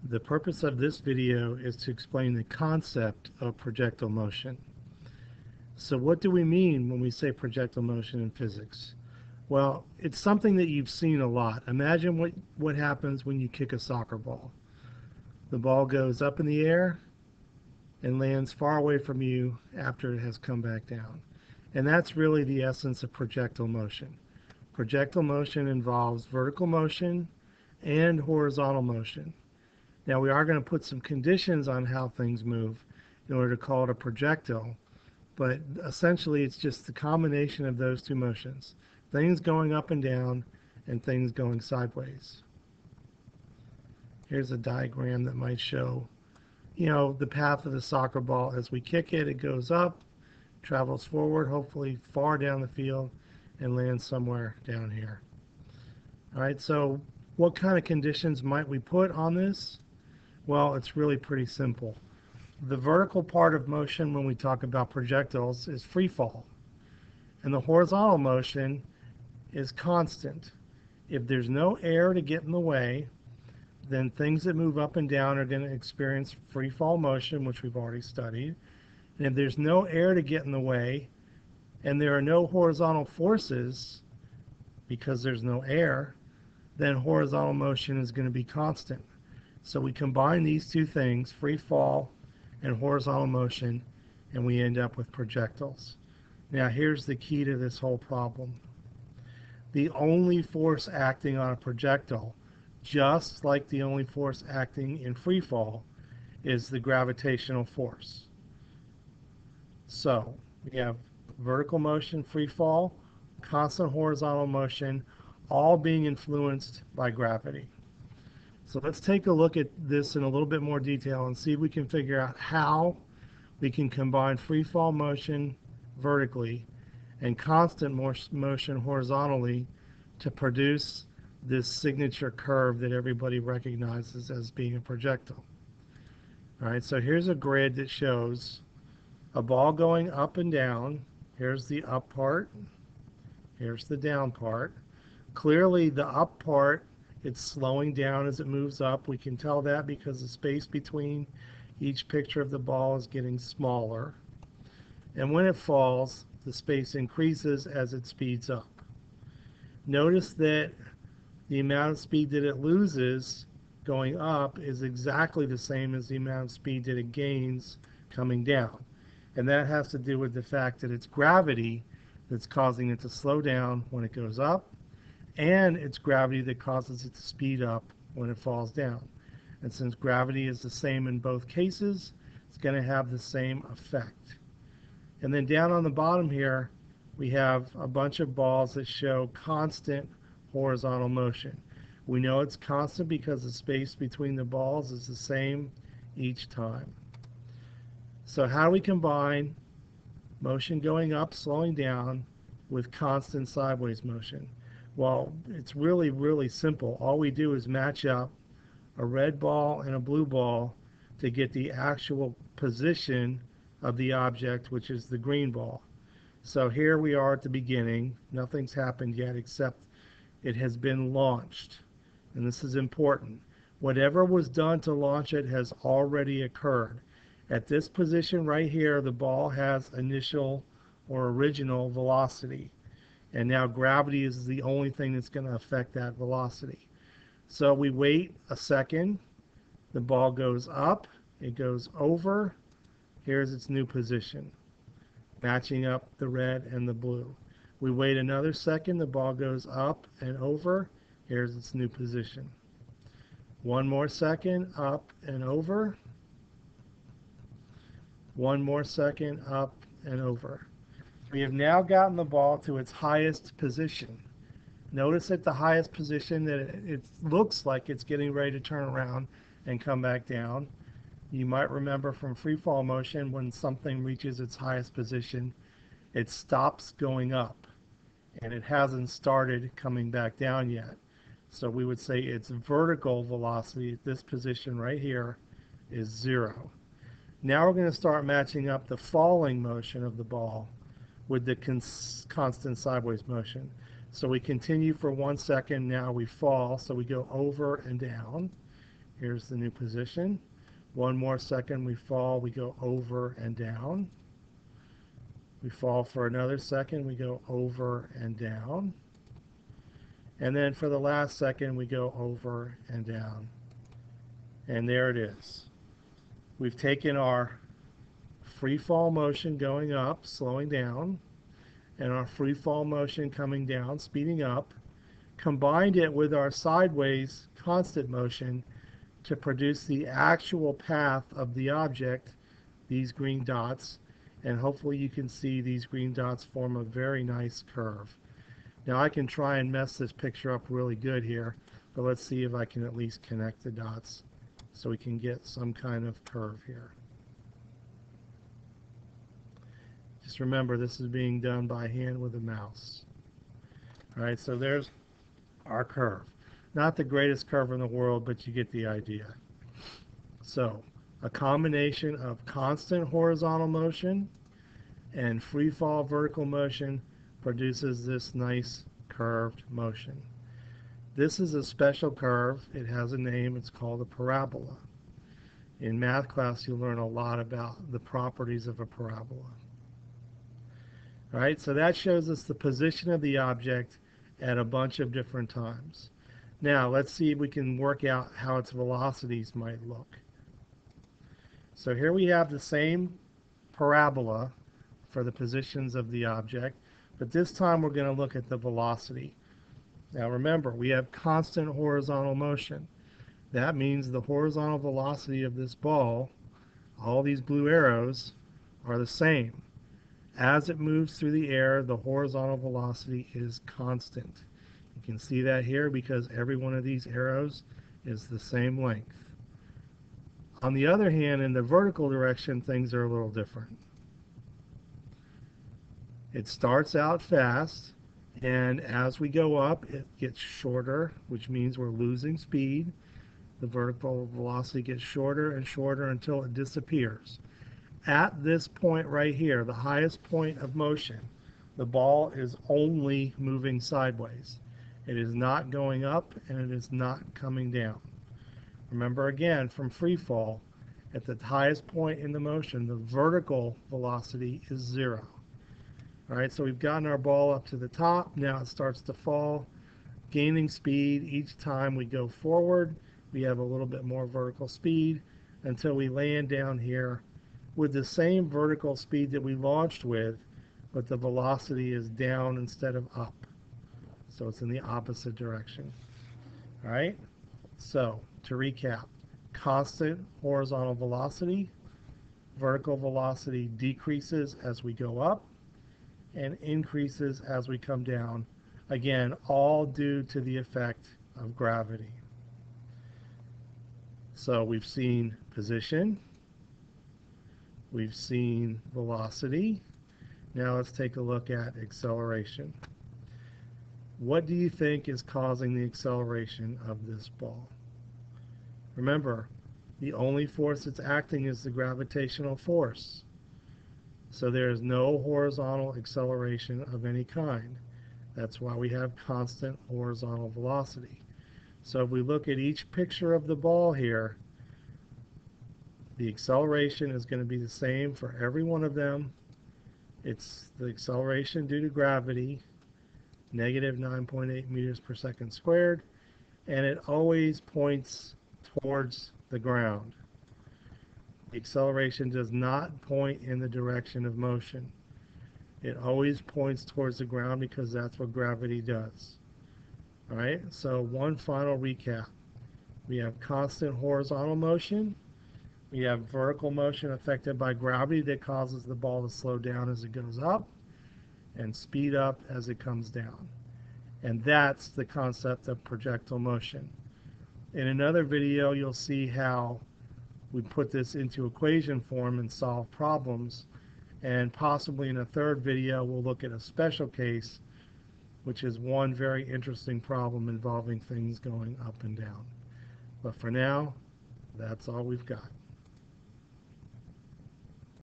The purpose of this video is to explain the concept of projectile motion. So what do we mean when we say projectile motion in physics? Well, it's something that you've seen a lot. Imagine what happens when you kick a soccer ball. The ball goes up in the air and lands far away from you after it has come back down. And that's really the essence of projectile motion. Projectile motion involves vertical motion and horizontal motion. Now we are going to put some conditions on how things move in order to call it a projectile, but essentially it's just the combination of those two motions, things going up and down and things going sideways. Here's a diagram that might show, the path of the soccer ball. As we kick it, it goes up, travels forward, hopefully far down the field, and lands somewhere down here. All right, so what kind of conditions might we put on this? Well, it's really pretty simple. The vertical part of motion when we talk about projectiles is free fall, and the horizontal motion is constant. If there's no air to get in the way, then things that move up and down are going to experience free fall motion, which we've already studied. And if there's no air to get in the way, and there are no horizontal forces because there's no air, then horizontal motion is going to be constant. So we combine these two things, free fall and horizontal motion, and we end up with projectiles. Now here's the key to this whole problem. The only force acting on a projectile, just like the only force acting in free fall, is the gravitational force. So we have vertical motion, free fall, constant horizontal motion, all being influenced by gravity. So let's take a look at this in a little bit more detail and see if we can figure out how we can combine free fall motion vertically and constant motion horizontally to produce this signature curve that everybody recognizes as being a projectile. All right, so here's a grid that shows a ball going up and down. Here's the up part. Here's the down part. Clearly the up part, it's slowing down as it moves up. We can tell that because the space between each picture of the ball is getting smaller. And when it falls, the space increases as it speeds up. Notice that the amount of speed that it loses going up is exactly the same as the amount of speed that it gains coming down. And that has to do with the fact that it's gravity that's causing it to slow down when it goes up, and it's gravity that causes it to speed up when it falls down. And since gravity is the same in both cases, it's going to have the same effect. And then down on the bottom here, we have a bunch of balls that show constant horizontal motion. We know it's constant because the space between the balls is the same each time. So how do we combine motion going up, slowing down, with constant sideways motion? Well, it's really, really simple. All we do is match up a red ball and a blue ball to get the actual position of the object, which is the green ball. So here we are at the beginning. Nothing's happened yet except it has been launched. And this is important. Whatever was done to launch it has already occurred. At this position right here, the ball has initial or original velocity. And now gravity is the only thing that's going to affect that velocity. So we wait a second. The ball goes up. It goes over. Here's its new position, matching up the red and the blue. We wait another second. The ball goes up and over. Here's its new position. One more second, up and over. One more second, up and over. We have now gotten the ball to its highest position. Notice at the highest position that it looks like it's getting ready to turn around and come back down. You might remember from free fall motion, when something reaches its highest position, it stops going up, and it hasn't started coming back down yet. So we would say its vertical velocity at this position right here is 0. Now we're going to start matching up the falling motion of the ball with the constant sideways motion. So we continue for 1 second. Now we fall, so we go over and down. Here's the new position. One more second, we fall, we go over and down. We fall for another second, we go over and down. And then for the last second, we go over and down. And there it is. We've taken our free fall motion going up, slowing down, and our free fall motion coming down, speeding up, combined it with our sideways constant motion to produce the actual path of the object, these green dots, and hopefully you can see these green dots form a very nice curve. Now I can try and mess this picture up really good here, but let's see if I can at least connect the dots so we can get some kind of curve here. Just remember, this is being done by hand with a mouse. All right, so there's our curve. Not the greatest curve in the world, but you get the idea. So a combination of constant horizontal motion and free fall vertical motion produces this nice curved motion. This is a special curve. It has a name. It's called a parabola. In math class, you'll learn a lot about the properties of a parabola. All right, so that shows us the position of the object at a bunch of different times. Now, let's see if we can work out how its velocities might look. So here we have the same parabola for the positions of the object, but this time we're going to look at the velocity. Now remember, we have constant horizontal motion. That means the horizontal velocity of this ball, all these blue arrows, are the same. As it moves through the air, the horizontal velocity is constant. You can see that here because every one of these arrows is the same length. On the other hand, in the vertical direction, things are a little different. It starts out fast, and as we go up, it gets shorter, which means we're losing speed. The vertical velocity gets shorter and shorter until it disappears. At this point right here, the highest point of motion, the ball is only moving sideways. It is not going up and it is not coming down. Remember again, from free fall, at the highest point in the motion, the vertical velocity is 0. All right, so we've gotten our ball up to the top. Now it starts to fall, gaining speed. Each time we go forward, we have a little bit more vertical speed until we land down here with the same vertical speed that we launched with, but the velocity is down instead of up. So it's in the opposite direction. All right, so to recap, constant horizontal velocity, vertical velocity decreases as we go up and increases as we come down. Again, all due to the effect of gravity. So we've seen position, we've seen velocity. Now let's take a look at acceleration. What do you think is causing the acceleration of this ball? Remember, the only force that's acting is the gravitational force. So there is no horizontal acceleration of any kind. That's why we have constant horizontal velocity. So if we look at each picture of the ball here, the acceleration is going to be the same for every one of them. It's the acceleration due to gravity, negative 9.8 meters per second squared, and it always points towards the ground. The acceleration does not point in the direction of motion. It always points towards the ground because that's what gravity does. All right, so one final recap. We have constant horizontal motion. We have vertical motion affected by gravity that causes the ball to slow down as it goes up and speed up as it comes down. And that's the concept of projectile motion. In another video, you'll see how we put this into equation form and solve problems. And possibly in a third video, we'll look at a special case, which is one very interesting problem involving things going up and down. But for now, that's all we've got.